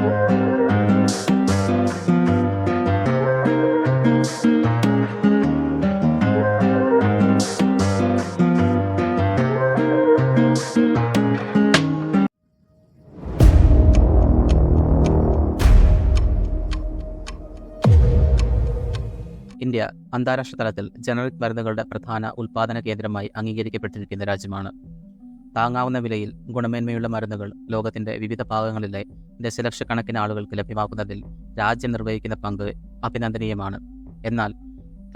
India അന്താരാഷ്ട്ര തലത്തിൽ generic മരുന്നുകളുടെ പ്രധാന ഉൽപ്പാദന കേന്ദ്രമായി അംഗീകരിക്കപ്പെട്ടിരിക്കുന്ന രാജ്യമാണ്. താങ്ങാവുന്ന വിലയിൽ ഗുണമേന്മയുള്ള മരുന്നുകൾ ലോകത്തിന്റെ വിവിധ ഭാഗങ്ങളിലെ ദശലക്ഷക്കണക്കിന് ആളുകൾക്ക് ലഭ്യമാക്കുന്നതിൽ രാജ്യം നിർവഹിക്കുന്ന പങ്ക് അഭിനന്ദനീയമാണ്. എന്നാൽ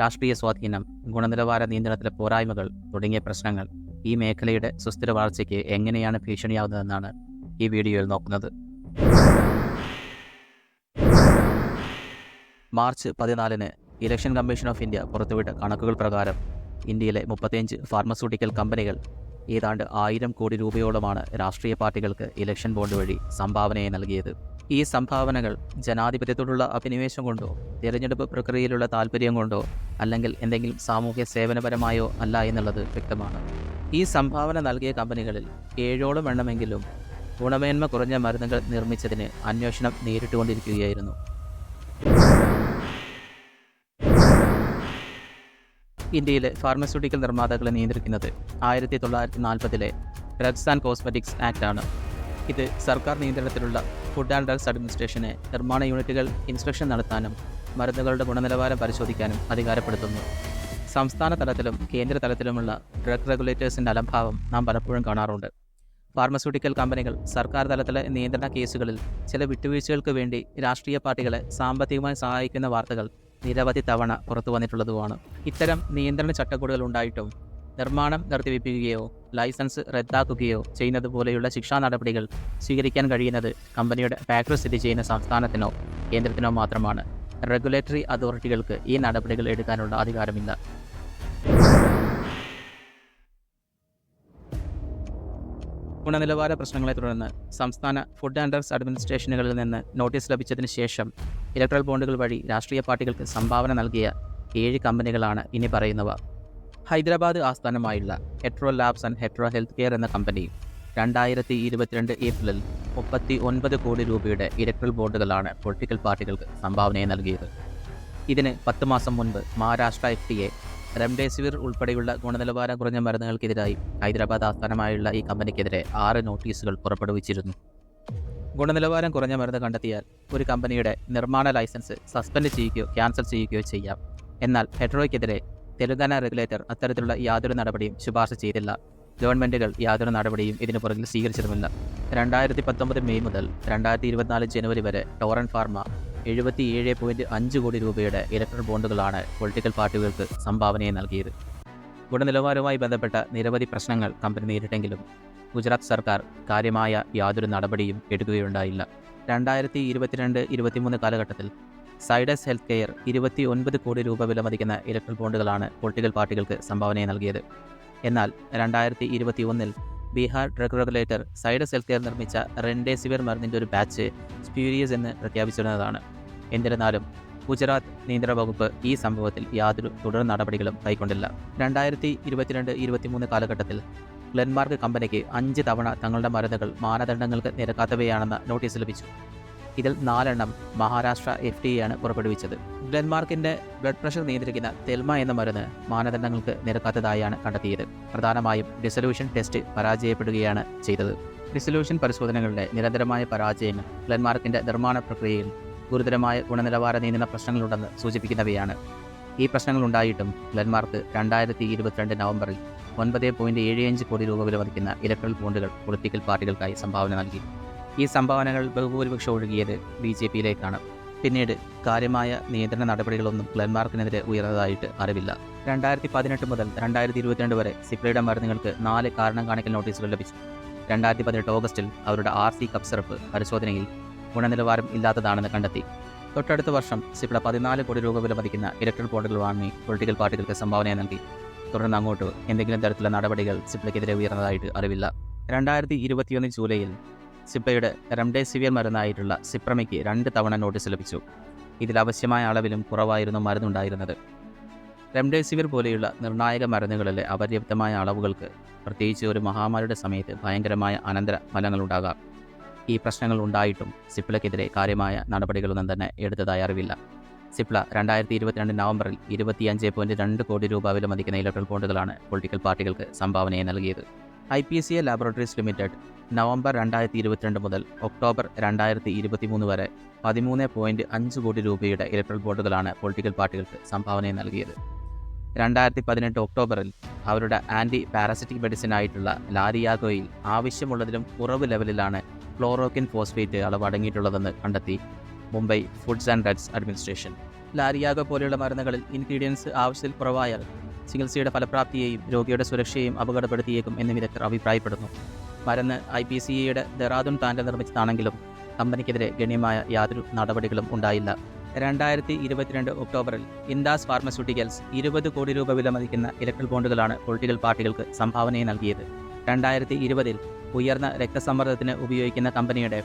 രാഷ്ട്രീയ സ്വാധീനം, ഗുണനിലവാര നിയന്ത്രണത്തിലെ പോരായ്മകൾ തുടങ്ങിയ പ്രശ്നങ്ങൾ ഈ മേഖലയുടെ സുസ്ഥിര വളർച്ചയ്ക്ക് എങ്ങനെയാണ് ഭീഷണിയാവുന്നതെന്നാണ് ഈ വീഡിയോയിൽ നോക്കുന്നത്. March 14 election commission of India പുറത്തുവിട്ട കണക്കുകൾ പ്രകാരം ഇന്ത്യയിലെ 35 ഫാർമസ്യൂട്ടിക്കൽ കമ്പനികൾ ഏതാണ്ട് 1000 കോടി രൂപയോളമാണ് രാഷ്ട്രീയ പാർട്ടികൾക്ക് ഇലക്ഷൻ ബോണ്ട് വഴി സംഭാവനയായി നൽകിയത്. ഈ സംഭാവനകൾ ജനാധിപത്യത്തോടുള്ള അഭിനിവേശം കൊണ്ടോ, തിരഞ്ഞെടുപ്പ് പ്രക്രിയയിലുള്ള താല്പര്യം കൊണ്ടോ, അല്ലെങ്കിൽ എന്തെങ്കിലും സാമൂഹ്യ സേവനപരമായോ അല്ല എന്നുള്ളത് വ്യക്തമാണ്. ഈ സംഭാവന നൽകിയ കമ്പനികളിൽ 7ഓളം എണ്ണമെങ്കിലും ഗുണമേന്മ കുറഞ്ഞ മരുന്നുകൾ നിർമ്മിച്ചതിന് അന്വേഷണം നേരിട്ടുകൊണ്ടിരിക്കുകയായിരുന്നു. ഇന്ത്യയിലെ ഫാർമസ്യൂട്ടിക്കൽ നിർമ്മാതാക്കളെ നിയന്ത്രിക്കുന്നത് 1940 ഡ്രഗ്സ് ആൻഡ് കോസ്മെറ്റിക്സ് ആക്ട് ആണ്. ഇത് സർക്കാർ നിയന്ത്രണത്തിലുള്ള ഫുഡ് ആൻഡ് ഡ്രഗ്സ് അഡ്മിനിസ്ട്രേഷനെ നിർമ്മാണ യൂണിറ്റുകൾ ഇൻസ്പെക്ഷൻ നടത്താനും മരുന്നുകളുടെ ഗുണനിലവാരം പരിശോധിക്കാനും അധികാരപ്പെടുത്തുന്നു. സംസ്ഥാന തലത്തിലും കേന്ദ്ര തലത്തിലുമുള്ള ഡ്രഗ് റെഗുലേറ്റേഴ്സിൻ്റെ അലംഭാവം നാം പലപ്പോഴും കാണാറുണ്ട്. ഫാർമസ്യൂട്ടിക്കൽ കമ്പനികൾ സർക്കാർ തലത്തിലെ നിയന്ത്രണ കേസുകളിൽ ചില വിട്ടുവീഴ്ചകൾക്ക് വേണ്ടി രാഷ്ട്രീയ പാർട്ടികളെ സാമ്പത്തികമായി സഹായിക്കുന്ന വാർത്തകൾ നിരവധി തവണ പുറത്തു വന്നിട്ടുള്ളതുമാണ്. ഇത്തരം നിയന്ത്രണ ചട്ടക്കൂടുകൾ ഉണ്ടായിട്ടും നിർമ്മാണം നിർത്തിവെപ്പിക്കുകയോ ലൈസൻസ് റദ്ദാക്കുകയോ ചെയ്യുന്നത് പോലെയുള്ള ശിക്ഷാ നടപടികൾ സ്വീകരിക്കാൻ കഴിയുന്നത് കമ്പനിയുടെ ഫാക്ടറി സ്ഥിതി ചെയ്യുന്ന സംസ്ഥാനത്തിനോ കേന്ദ്രത്തിനോ മാത്രമാണ്. റെഗുലേറ്ററി അതോറിറ്റികൾക്ക് ഈ നടപടികൾ എടുക്കാനുള്ള അധികാരമില്ല. ഗുണനിലവാര പ്രശ്നങ്ങളെ തുടർന്ന് സംസ്ഥാന ഫുഡ് ആൻഡ് ഡ്രഗ്സ് അഡ്മിനിസ്ട്രേഷനുകളിൽ നിന്ന് നോട്ടീസ് ലഭിച്ചതിന് ശേഷം ഇലക്ട്രൽ ബോണ്ടുകൾ വഴി രാഷ്ട്രീയ പാർട്ടികൾക്ക് സംഭാവന നൽകിയ 7 കമ്പനികളാണ് ഇനി പറയുന്നവ. ഹൈദരാബാദ് ആസ്ഥാനമായുള്ള hetero labs and hetero health care എന്ന കമ്പനി 2022 ഏപ്രിലിൽ 39 കോടി രൂപയുടെ ഇലക്ട്രൽ ബോണ്ടുകളാണ് പൊളിറ്റിക്കൽ പാർട്ടികൾക്ക് സംഭാവനയായി നൽകിയത്. ഇതിന് 10 മാസം മുൻപ് മഹാരാഷ്ട്ര FDA റെംഡെസിവിർ ഉൾപ്പെടെയുള്ള ഗുണനിലവാരം കുറഞ്ഞ മരുന്നുകൾക്കെതിരായി ഹൈദരാബാദ് ആസ്ഥാനമായുള്ള ഈ കമ്പനിക്കെതിരെ 6 നോട്ടീസുകൾ പുറപ്പെടുവിച്ചിരുന്നു. ഗുണനിലവാരം കുറഞ്ഞ മരുന്ന് കണ്ടെത്തിയാൽ ഒരു കമ്പനിയുടെ നിർമ്മാണ ലൈസൻസ് സസ്പെൻഡ് ചെയ്യുകയോ ക്യാൻസൽ ചെയ്യുകയോ ചെയ്യാം. എന്നാൽ ഹെട്രോയ്ക്കെതിരെ തെലങ്കാന റെഗുലേറ്റർ അത്തരത്തിലുള്ള യാതൊരു നടപടിയും ശുപാർശ ചെയ്തില്ല. ഗവൺമെൻറ്റുകൾ യാതൊരു നടപടിയും ഇതിനു പുറകിൽ സ്വീകരിച്ചതുമില്ല. 2019 മെയ് മുതൽ 2024 ജനുവരി വരെ ടോറൻ ഫാർമ 77.5 കോടി രൂപയുടെ ഇലക്ട്രൽ ബോണ്ടുകളാണ് പൊളിറ്റിക്കൽ പാർട്ടികൾക്ക് സംഭാവനയായി നൽകിയത്. ഗുണനിലവാരവുമായി ബന്ധപ്പെട്ട നിരവധി പ്രശ്നങ്ങൾ കമ്പനി നേരിട്ടെങ്കിലും ഗുജറാത്ത് സർക്കാർ കാര്യമായ യാതൊരു നടപടിയും എടുക്കുകയുണ്ടായില്ല. 2022-23 കാലഘട്ടത്തിൽ സൈഡസ് ഹെൽത്ത് കെയർ 29 കോടി രൂപ വിലമതിക്കുന്ന ഇലക്ട്രൽ ബോണ്ടുകളാണ് പൊളിറ്റിക്കൽ പാർട്ടികൾക്ക് സംഭാവനയായി നൽകിയത്. എന്നാൽ 2021 Bihar drug regulator Zydus health care നിർമ്മിച്ച റെംഡെസിവിർ മരുന്നിൻ്റെ ഒരു ബാച്ച് സ്പ്യൂരിയസ് എന്ന് പ്രഖ്യാപിച്ചിരുന്നതാണ്. എന്നിരുന്നാലും ഗുജറാത്ത് നിയന്ത്രണ വകുപ്പ് ഈ സംഭവത്തിൽ യാതൊരു തുടർ നടപടികളും കൈക്കൊണ്ടില്ല. 2022-23 കാലഘട്ടത്തിൽ ഗ്ലെൻമാർക്ക് കമ്പനിക്ക് 5 തവണ തങ്ങളുടെ മരുന്നുകൾ മാനദണ്ഡങ്ങൾക്ക് നിരക്കാത്തവയാണെന്ന നോട്ടീസ് ലഭിച്ചു. ഇതിൽ 4 എണ്ണം മഹാരാഷ്ട്ര FDA ആണ് പുറപ്പെടുവിച്ചത്. ഗ്ലെൻമാർക്കിൻ്റെ ബ്ലഡ് പ്രഷർ നിയന്ത്രിക്കുന്ന തെൽമ എന്ന മരുന്ന് മാനദണ്ഡങ്ങൾക്ക് നിരക്കാത്തതായാണ് കണ്ടെത്തിയത്. പ്രധാനമായും ഡിസൊല്യൂഷൻ ടെസ്റ്റ് പരാജയപ്പെടുകയാണ് ചെയ്തത്. ഡിസൊല്യൂഷൻ പരിശോധനകളുടെ നിരന്തരമായ പരാജയങ്ങൾ ഗ്ലെൻമാർക്കിൻ്റെ നിർമ്മാണ പ്രക്രിയയിൽ ഗുരുതരമായ ഗുണനിലവാര നിയന്ത്രണ പ്രശ്നങ്ങളുണ്ടെന്ന് സൂചിപ്പിക്കുന്നവയാണ്. ഈ പ്രശ്നങ്ങളുണ്ടായിട്ടും ഗ്ലെൻമാർക്ക് 2022 നവംബറിൽ 9.75 കോടി രൂപ വിലമതിക്കുന്ന ഇലക്ട്രൽ ബോണ്ടുകൾ പൊളിറ്റിക്കൽ പാർട്ടികൾക്കായി സംഭാവന നൽകി. ഈ സംഭാവനകൾ ബഹുഭൂരിപക്ഷം ഒഴുകിയത് BJPയിലേക്കാണ്. പിന്നീട് കാര്യമായ നിയന്ത്രണ നടപടികളൊന്നും ഗ്ലെൻമാർക്കിനെതിരെ ഉയർന്നതായിട്ട് അറിവില്ല. 2018 മുതൽ 2022 വരെ സിപ്ലയുടെ മരുന്നുകൾക്ക് 4 കാരണം കാണിക്കൽ നോട്ടീസുകൾ ലഭിച്ചു. 2018 ഓഗസ്റ്റിൽ അവരുടെ RC കപ്പ് സിറപ്പ് പരിശോധനയിൽ ഗുണനിലവാരം ഇല്ലാത്തതാണെന്ന് കണ്ടെത്തി. തൊട്ടടുത്ത വർഷം സിപ്ല 14 കോടി രൂപ വിലമതിക്കുന്ന ഇലക്ട്രൽ ബോണ്ടുകൾ വാങ്ങി പൊളിറ്റിക്കൽ പാർട്ടികൾക്ക് സംഭാവനയായി നൽകി. തുടർന്ന് അങ്ങോട്ട് എന്തെങ്കിലും തരത്തിലുള്ള നടപടികൾ സിപ്ലയ്ക്കെതിരെ ഉയർന്നതായിട്ട് അറിവില്ല. 2021 ജൂലൈയിൽ സിപ്ലയുടെ റെംഡെസിവിർ മരുന്നായിട്ടുള്ള സിപ്രമയ്ക്ക് 2 തവണ നോട്ടീസ് ലഭിച്ചു. ഇതിൽ ആവശ്യമായ അളവിലും കുറവായിരുന്നു മരുന്നുണ്ടായിരുന്നത്. റെംഡെസിവിർ പോലെയുള്ള നിർണായക മരുന്നുകളിലെ അപര്യാപ്തമായ അളവുകൾക്ക് പ്രത്യേകിച്ച് ഒരു മഹാമാരിയുടെ സമയത്ത് ഭയങ്കരമായ അനന്തര ഫലങ്ങളുണ്ടാകാം. ഈ പ്രശ്നങ്ങൾ ഉണ്ടായിട്ടും സിപ്ലയ്ക്കെതിരെ കാര്യമായ നടപടികളൊന്നും തന്നെ എടുത്തതായി അറിവില്ല. സിപ്ല 2022 നവംബറിൽ 25.2 കോടി രൂപ വിലമതിക്കുന്ന ഇലക്ട്രൽ ബോണ്ടുകളാണ് പൊളിറ്റിക്കൽ പാർട്ടികൾക്ക് സംഭാവനയായി നൽകിയത്. IPCA ലാബോറട്ടറീസ് ലിമിറ്റഡ് നവംബർ 2022 മുതൽ ഒക്ടോബർ 2023 വരെ 13.5 കോടി രൂപയുടെ ഇലക്ട്രൽ ബോണ്ടുകളാണ് പൊളിറ്റിക്കൽ പാർട്ടികൾക്ക് സംഭാവനയായി നൽകിയത്. 2018 ഒക്ടോബറിൽ അവരുടെ ആൻറ്റി പാരസിറ്റിക് മെഡിസിനായിട്ടുള്ള ലാരിയാഗോയിൽ ആവശ്യമുള്ളതിലും കുറവ് ലെവലിലാണ് ക്ലോറോക്വിൻ ഫോസ്ഫേറ്റ് അളവ് അടങ്ങിയിട്ടുള്ളതെന്ന് കണ്ടെത്തി Mumbai foods and drugs administration. ലാരിയാഗോ പോലെയുള്ള മരുന്നുകളിൽ ഇൻഗ്രീഡിയൻസ് ആവശ്യത്തിൽ കുറവായാൽ ചികിത്സയുടെ ഫലപ്രാപ്തിയെയും രോഗിയുടെ സുരക്ഷയെയും അപകടപ്പെടുത്തിയേക്കും എന്ന് വിദഗ്ധർ അഭിപ്രായപ്പെടുന്നു. മരുന്ന് IPCAയുടെ ദെറാദൂൺ പ്ലാന്റ് നിർമ്മിച്ചതാണെങ്കിലും കമ്പനിക്കെതിരെ ഗണ്യമായ യാതൊരു നടപടികളും ഉണ്ടായില്ല. 2022 ഒക്ടോബറിൽ ഇൻഡാസ് ഫാർമസ്യൂട്ടിക്കൽസ് 20 കോടി രൂപ വിലമതിക്കുന്ന ഇലക്ട്രൽ ബോണ്ടുകളാണ് പൊളിറ്റിക്കൽ പാർട്ടികൾക്ക് സംഭാവനയായി നൽകിയത്. 2020 ഉയർന്ന രക്തസമ്മർദ്ദത്തിന് ഉപയോഗിക്കുന്ന കമ്പനിയുടെ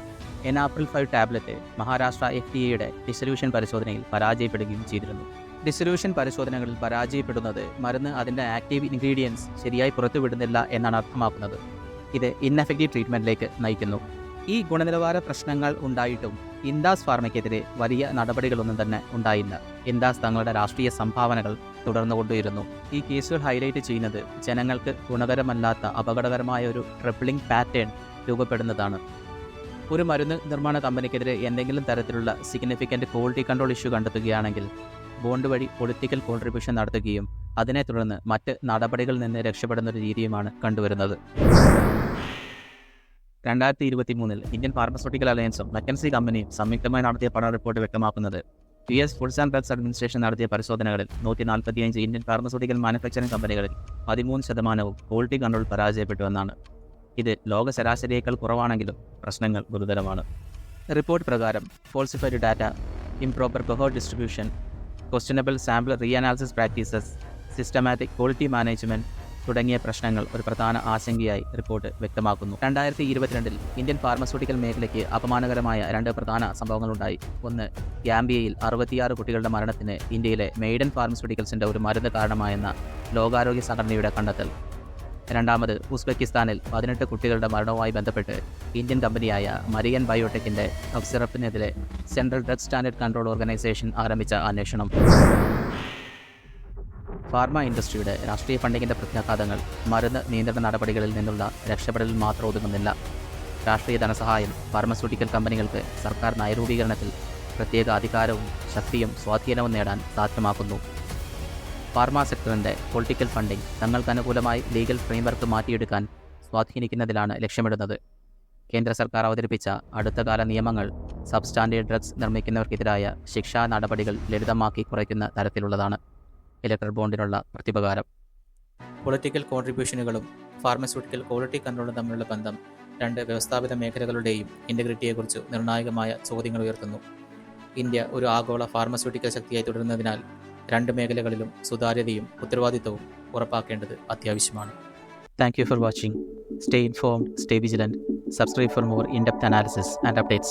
എനാപ്രിൽ 5 ടാബ്ലറ്റ് മഹാരാഷ്ട്ര FDAയുടെ ഡിസൊല്യൂഷൻ പരിശോധനയിൽ പരാജയപ്പെടുകയും ചെയ്തിരുന്നു. ഡിസൊല്യൂഷൻ പരിശോധനകളിൽ പരാജയപ്പെടുന്നത് മരുന്ന് അതിൻ്റെ ആക്റ്റീവ് ഇൻഗ്രീഡിയൻസ് ശരിയായി പുറത്തുവിടുന്നില്ല എന്നാണ് അർത്ഥമാക്കുന്നത്. ഇത് ഇൻഎഫക്റ്റീവ് ട്രീറ്റ്മെൻറ്റിലേക്ക് നയിക്കുന്നു. ഈ ഗുണനിലവാര പ്രശ്നങ്ങൾ ഉണ്ടായിട്ടും ഇൻഡാസ് ഫാർമയ്ക്കെതിരെ വലിയ നടപടികളൊന്നും തന്നെ ഉണ്ടായില്ല. ഇൻഡാസ് തങ്ങളുടെ രാഷ്ട്രീയ സംഭാവനകൾ തുടർന്നു കൊണ്ടുവരുന്നു. ഈ കേസുകൾ ഹൈലൈറ്റ് ചെയ്യുന്നത് ജനങ്ങൾക്ക് ഗുണകരമല്ലാത്ത അപകടകരമായ ഒരു ട്രിപ്പിളിംഗ് പാറ്റേൺ രൂപപ്പെടുന്നതാണ്. ഒരു മരുന്ന് നിർമ്മാണ കമ്പനിക്കെതിരെ എന്തെങ്കിലും തരത്തിലുള്ള സിഗ്നിഫിക്കൻ്റ് ക്വാളിറ്റി കൺട്രോൾ ഇഷ്യൂ കണ്ടെത്തുകയാണെങ്കിൽ ബോണ്ട് വഴി പൊളിറ്റിക്കൽ കോൺട്രിബ്യൂഷൻ നടത്തുകയും അതിനെ തുടർന്ന് മറ്റ് നടപടികളിൽ നിന്ന് രക്ഷപ്പെടുന്ന ഒരു രീതിയുമാണ് കണ്ടുവരുന്നത്. 2023 ഇന്ത്യൻ ഫാർമസ്യൂട്ടിക്കൽ അലയൻസും മെക്കൻസി കമ്പനിയും സംയുക്തമായി നടത്തിയ പഠന റിപ്പോർട്ട് വ്യക്തമാക്കുന്നത് US foods and drugs administration നടത്തിയ പരിശോധനകളിൽ 145 ഇന്ത്യൻ ഫാർമസ്യൂട്ടിക്കൽ മാനുഫാക്ചറിംഗ് കമ്പനികളിൽ 13% ക്വാളിറ്റി കൺട്രോൾ പരാജയപ്പെട്ടുവെന്നാണ്. ഇത് ലോക ശരാശരിയേക്കാൾ കുറവാണെങ്കിലും പ്രശ്നങ്ങൾ ഗുരുതരമാണ്. റിപ്പോർട്ട് പ്രകാരം falsified data, improper cohort distribution, questionable sample reanalysis practices, systematic quality management തുടങ്ങിയ പ്രശ്നങ്ങൾ ഒരു പ്രധാന ആശങ്കയായി റിപ്പോർട്ട് വ്യക്തമാക്കുന്നു. 2022 ഇന്ത്യൻ ഫാർമസ്യൂട്ടിക്കൽ മേഖലയ്ക്ക് അപമാനകരമായ 2 പ്രധാന സംഭവങ്ങളുണ്ടായി. ഒന്ന്, ഗാംബിയയിൽ 66 കുട്ടികളുടെ മരണത്തിന് ഇന്ത്യയിലെ മെയ്ഡൻ ഫാർമസ്യൂട്ടിക്കൽസിൻ്റെ ഒരു മരുന്ന് കാരണമായെന്ന ലോകാരോഗ്യ സംഘടനയുടെ കണ്ടെത്തൽ. രണ്ടാമത്, ഉസ്ബെക്കിസ്ഥാനിൽ 18 കുട്ടികളുടെ മരണവുമായി ബന്ധപ്പെട്ട് ഇന്ത്യൻ കമ്പനിയായ മരിയൻ ബയോടെക്കിൻ്റെ സിറപ്പിനെതിരെ central drug standard control organisation ആരംഭിച്ച അന്വേഷണം. ഫാർമ ഇൻഡസ്ട്രിയുടെ രാഷ്ട്രീയ ഫണ്ടിങ്ങിൻ്റെ പ്രത്യാഘാതങ്ങൾ മരുന്ന് നിയന്ത്രണ നടപടികളിൽ നിന്നുള്ള രക്ഷപ്പെടലിൽ മാത്രം ഒതുങ്ങുന്നില്ല. രാഷ്ട്രീയ ധനസഹായം ഫാർമസ്യൂട്ടിക്കൽ കമ്പനികൾക്ക് സർക്കാർ നയരൂപീകരണത്തിൽ പ്രത്യേക അധികാരവും ശക്തിയും സ്വാധീനവും നേടാൻ സാധ്യമാക്കുന്നു. ഫാർമ സെക്ടറിൻ്റെ പൊളിറ്റിക്കൽ ഫണ്ടിംഗ് തങ്ങൾക്ക് അനുകൂലമായി ലീഗൽ ഫ്രെയിംവർക്ക് മാറ്റിയെടുക്കാൻ സ്വാധീനിക്കുന്നതിലാണ് ലക്ഷ്യമിടുന്നത്. കേന്ദ്ര സർക്കാർ അവതരിപ്പിച്ച അടുത്തകാല നിയമങ്ങൾ സബ്സ്റ്റാൻഡേർഡ് ഡ്രഗ്സ് നിർമ്മിക്കുന്നവർക്കെതിരായ ശിക്ഷാ നടപടികൾ ലളിതമാക്കി കുറയ്ക്കുന്ന തരത്തിലുള്ളതാണ്. ഇലക്ട്രൽ ബോണ്ടിനുള്ള പ്രതിപകാരം. പൊളിറ്റിക്കൽ കോൺട്രിബ്യൂഷനുകളും ഫാർമസ്യൂട്ടിക്കൽ ക്വാളിറ്റി കൺട്രോളും തമ്മിലുള്ള ബന്ധം 2 വ്യവസ്ഥാപിത മേഖലകളുടെയും ഇൻ്റഗ്രിറ്റിയെക്കുറിച്ച് നിർണായകമായ ചോദ്യങ്ങൾ ഉയർത്തുന്നു. ഇന്ത്യ ഒരു ആഗോള ഫാർമസ്യൂട്ടിക്കൽ ശക്തിയായി തുടരുന്നതിനാൽ 2 മേഖലകളിലും സുതാര്യതയും ഉത്തരവാദിത്തവും ഉറപ്പാക്കേണ്ടത് അത്യാവശ്യമാണ്. Thank you for watching. Stay informed, stay vigilant. Subscribe for more in-depth analysis and updates.